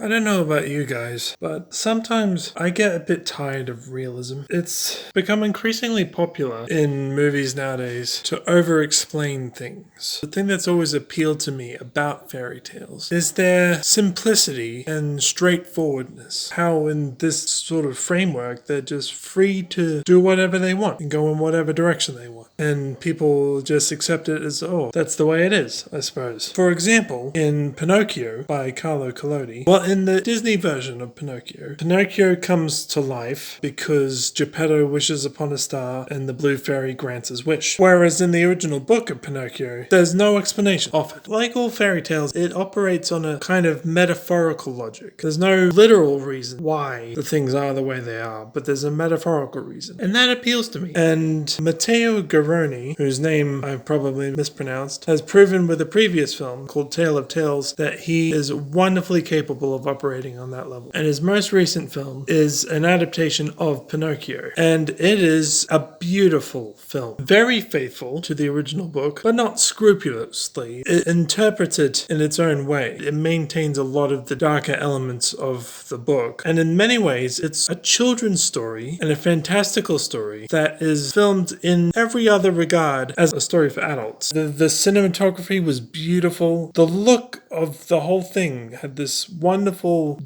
I don't know about you guys, but sometimes I get a bit tired of realism. It's become increasingly popular in movies nowadays to over-explain things. The thing that's always appealed to me about fairy tales is their simplicity and straightforwardness. How in this sort of framework they're just free to do whatever they want and go in whatever direction they want. And people just accept it as, oh, that's the way it is, I suppose. For example, in Pinocchio by Carlo Collodi, in the Disney version of Pinocchio, Pinocchio comes to life because Geppetto wishes upon a star and the blue fairy grants his wish. Whereas in the original book of Pinocchio, there's no explanation offered. Like all fairy tales, it operates on a kind of metaphorical logic. There's no literal reason why the things are the way they are, but there's a metaphorical reason. And that appeals to me. And Matteo Garrone, whose name I've probably mispronounced, has proven with a previous film called Tale of Tales that he is wonderfully capable of operating on that level. And his most recent film is an adaptation of Pinocchio. And it is a beautiful film. Very faithful to the original book, but not scrupulously. It interprets it in its own way. It maintains a lot of the darker elements of the book. And in many ways, it's a children's story and a fantastical story that is filmed in every other regard as a story for adults. The cinematography was beautiful. The look of the whole thing had this wonderful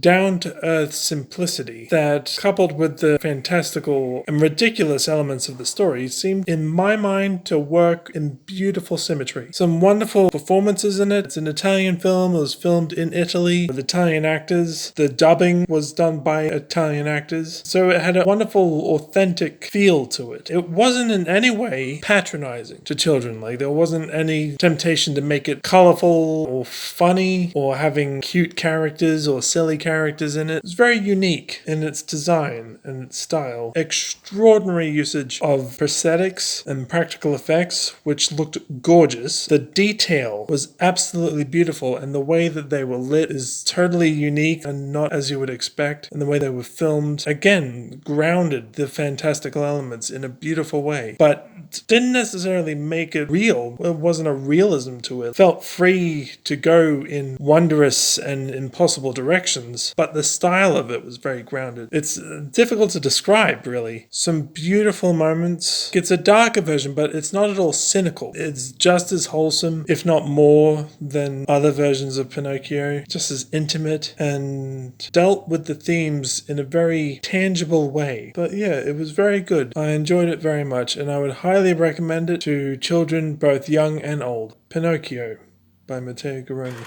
down-to-earth simplicity that, coupled with the fantastical and ridiculous elements of the story, seemed in my mind to work in beautiful symmetry. Some wonderful performances in it. It's an Italian film. It was filmed in Italy with Italian actors. The dubbing was done by Italian actors. So it had a wonderful, authentic feel to it. It wasn't in any way patronizing to children. Like, there wasn't any temptation to make it colorful or funny or having cute characters or silly characters in it. It was very unique in its design and its style. Extraordinary usage of prosthetics and practical effects, which looked gorgeous. The detail was absolutely beautiful, and the way that they were lit is totally unique and not as you would expect. And the way they were filmed, again, grounded the fantastical elements in a beautiful way, but didn't necessarily make it real. There wasn't a realism to it. It felt free to go in wondrous and impossible directions, but the style of it was very grounded. It's difficult to describe, really. Some beautiful moments. It's a darker version, but it's not at all cynical. It's just as wholesome, if not more, than other versions of Pinocchio. Just as intimate and dealt with the themes in a very tangible way. But yeah, it was very good. I enjoyed it very much, and I would highly recommend it to children, both young and old. Pinocchio by Matteo Garrone.